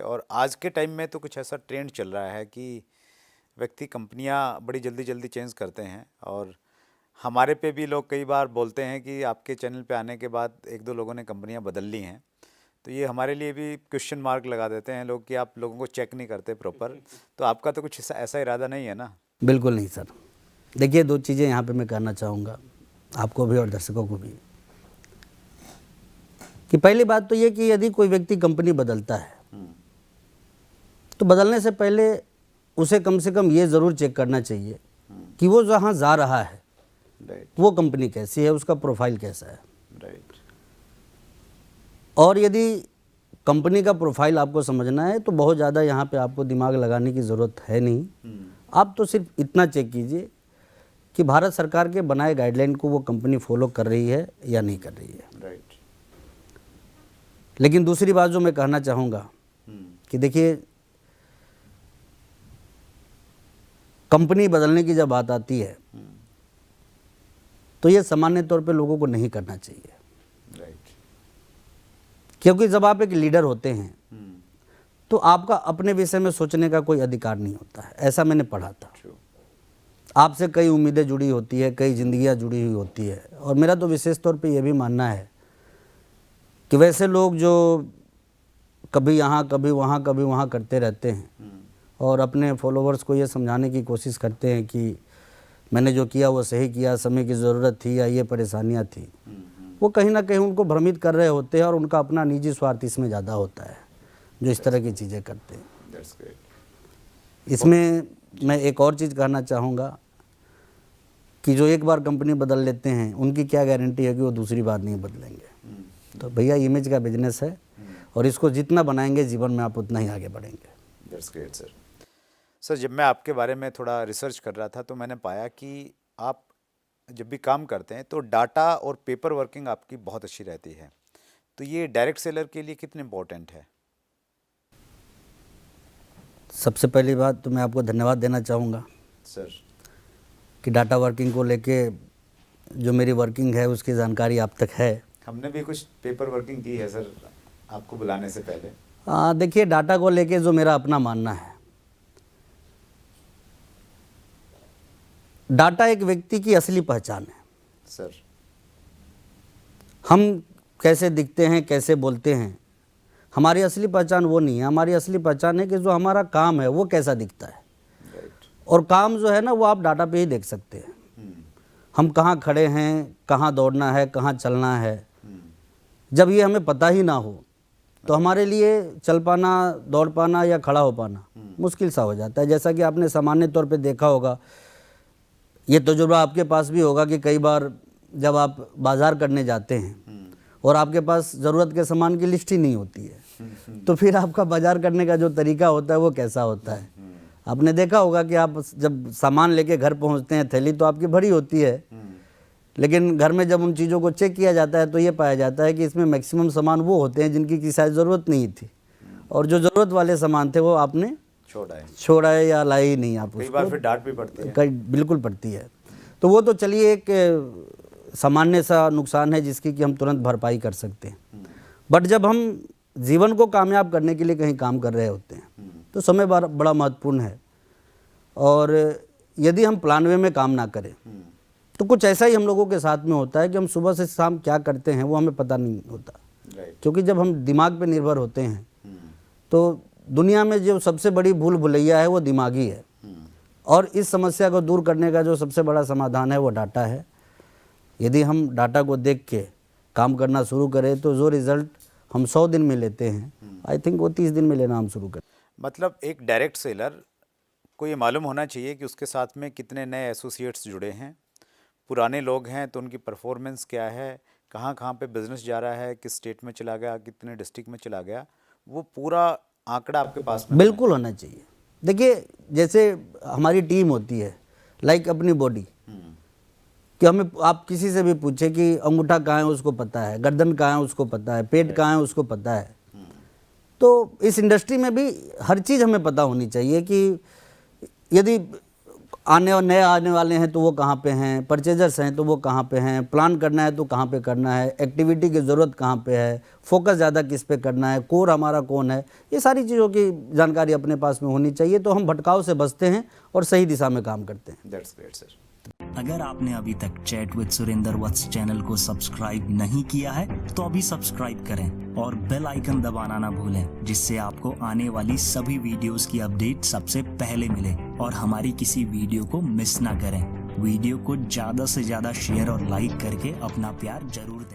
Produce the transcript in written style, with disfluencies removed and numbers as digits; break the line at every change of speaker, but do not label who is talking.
और आज के टाइम में तो कुछ ऐसा ट्रेंड चल रहा है कि व्यक्ति कंपनियां बड़ी जल्दी जल्दी चेंज करते हैं, और हमारे पे भी लोग कई बार बोलते हैं कि आपके चैनल पे आने के बाद एक दो लोगों ने कंपनियां बदल ली हैं। तो ये हमारे लिए भी क्वेश्चन मार्क लगा देते हैं लोग कि आप लोगों को चेक नहीं करते प्रॉपर। तो आपका तो कुछ ऐसा इरादा नहीं है ना?
बिल्कुल नहीं सर। देखिए, दो चीज़ें यहाँ पे मैं कहना चाहूँगा आपको भी और दर्शकों को भी, कि पहली बात तो ये कि यदि कोई व्यक्ति कंपनी बदलता है तो बदलने से पहले उसे कम से कम ये ज़रूर चेक करना चाहिए कि वो जहाँ जा रहा है वो कंपनी कैसी है, उसका प्रोफाइल कैसा है। और यदि कंपनी का प्रोफाइल आपको समझना है तो बहुत ज़्यादा यहाँ पे आपको दिमाग लगाने की ज़रूरत है नहीं। आप तो सिर्फ इतना चेक कीजिए कि भारत सरकार के बनाए गाइडलाइन को वो कंपनी फॉलो कर रही है या नहीं कर रही है। लेकिन दूसरी बात जो मैं कहना चाहूँगा कि देखिए, कंपनी बदलने की जब बात आती है तो ये सामान्य तौर पे लोगों को नहीं करना चाहिए। क्योंकि जब आप एक लीडर होते हैं तो आपका अपने विषय में सोचने का कोई अधिकार नहीं होता है, ऐसा मैंने पढ़ा था। आपसे कई उम्मीदें जुड़ी होती है, कई जिंदगियां जुड़ी हुई होती है, और मेरा तो विशेष तौर पे ये भी मानना है कि वैसे लोग जो कभी यहाँ कभी वहाँ कभी वहाँ करते रहते हैं और अपने फॉलोवर्स को ये समझाने की कोशिश करते हैं कि मैंने जो किया वो सही किया, समय की ज़रूरत थी या ये परेशानियाँ थी, वो कहीं ना कहीं उनको भ्रमित कर रहे होते हैं और उनका अपना निजी स्वार्थ इसमें ज़्यादा होता है जो इस तरह की चीज़ें करते हैं। इसमें मैं एक और चीज़ कहना चाहूँगा कि जो एक बार कंपनी बदल लेते हैं उनकी क्या गारंटी है कि वो दूसरी बार नहीं बदलेंगे। तो भैया, इमेज का बिजनेस है और इसको जितना बनाएंगे जीवन में आप उतना ही आगे बढ़ेंगे।
That's great sir. सर, जब मैं आपके बारे में थोड़ा रिसर्च कर रहा था तो मैंने पाया कि आप जब भी काम करते हैं तो डाटा और पेपर वर्किंग आपकी बहुत अच्छी रहती है। तो ये डायरेक्ट सेलर के लिए कितने इम्पोर्टेंट है?
सबसे पहली बात तो मैं आपको धन्यवाद देना चाहूँगा
सर
कि डाटा वर्किंग को लेके जो मेरी वर्किंग है उसकी जानकारी आप तक है।
हमने भी कुछ पेपर वर्किंग की है सर आपको बुलाने से पहले।
देखिए, डाटा को लेके जो मेरा अपना मानना है, डाटा एक व्यक्ति की असली पहचान है।
सर,
हम कैसे दिखते हैं, कैसे बोलते हैं, हमारी असली पहचान वो नहीं है। हमारी असली पहचान है कि जो हमारा काम है वो कैसा दिखता है। और काम जो है ना वो आप डाटा पे ही देख सकते हैं। हम कहाँ खड़े हैं, कहाँ दौड़ना है, कहाँ चलना है, जब ये हमें पता ही ना हो तो हमारे लिए चल पाना, दौड़ पाना या खड़ा हो पाना मुश्किल सा हो जाता है। जैसा कि आपने सामान्य तौर पे देखा होगा, ये तजुर्बा आपके पास भी होगा कि कई बार जब आप बाज़ार करने जाते हैं और आपके पास ज़रूरत के सामान की लिस्ट ही नहीं होती है तो फिर आपका बाज़ार करने का जो तरीका होता है वो कैसा होता है। आपने देखा होगा कि आप जब सामान लेके घर पहुंचते हैं, थैली तो आपकी भरी होती है, लेकिन घर में जब उन चीज़ों को चेक किया जाता है तो ये पाया जाता है कि इसमें मैक्सिमम सामान वो होते हैं जिनकी की शायद ज़रूरत नहीं थी, और जो ज़रूरत वाले सामान थे वो आपने छोड़ा है या लाए ही नहीं। आप
कई बार फिर डांट भी पड़ती है।
बिल्कुल पड़ती है। तो वो तो चलिए एक सामान्य सा नुकसान है जिसकी कि हम तुरंत भरपाई कर सकते हैं। बट जब हम जीवन को कामयाब करने के लिए कहीं काम कर रहे होते हैं तो समय बड़ा महत्वपूर्ण है, और यदि हम प्लान वे में काम ना करें तो कुछ ऐसा ही हम लोगों के साथ में होता है कि हम सुबह से शाम क्या करते हैं वो हमें पता नहीं होता। क्योंकि जब हम दिमाग पे निर्भर होते हैं तो दुनिया में जो सबसे बड़ी भूल भुलैया है वो दिमागी है, और इस समस्या को दूर करने का जो सबसे बड़ा समाधान है वो डाटा है। यदि हम डाटा को देख के काम करना शुरू करें तो जो रिज़ल्ट हम 100 दिन में लेते हैं, आई थिंक वो 30 दिन में लेना हम शुरू करें।
मतलब एक डायरेक्ट सेलर को ये मालूम होना चाहिए कि उसके साथ में कितने नए एसोसिएट्स जुड़े हैं, पुराने लोग हैं तो उनकी परफॉर्मेंस क्या है, कहाँ कहाँ पे बिजनेस जा रहा है, किस स्टेट में चला गया, कितने डिस्ट्रिक्ट में चला गया, वो पूरा आंकड़ा आपके पास में
बिल्कुल होना चाहिए। देखिए, जैसे हमारी टीम होती है, लाइक अपनी बॉडी, कि हमें आप किसी से भी पूछे कि अंगूठा कहाँ है उसको पता है, गर्दन कहाँ है उसको पता है, पेट कहाँ है उसको पता है। तो इस इंडस्ट्री में भी हर चीज़ हमें पता होनी चाहिए कि यदि आने और नए आने वाले हैं तो वो कहाँ पे हैं, परचेजर्स हैं तो वो कहाँ पे हैं, प्लान करना है तो कहाँ पे करना है, एक्टिविटी की ज़रूरत कहाँ पे है, फोकस ज़्यादा किस पे करना है, कोर हमारा कौन है, ये सारी चीज़ों की जानकारी अपने पास में होनी चाहिए, तो हम भटकाव से बचते हैं और सही दिशा में काम करते हैं।
That's great sir.
अगर आपने अभी तक chat with Surendra Vats channel को सब्सक्राइब नहीं किया है तो अभी सब्सक्राइब करें और बेल आइकन दबाना ना भूलें, जिससे आपको आने वाली सभी वीडियोस की अपडेट सबसे पहले मिले और हमारी किसी वीडियो को मिस ना करें। वीडियो को ज़्यादा से ज़्यादा शेयर और लाइक करके अपना प्यार जरूर दें।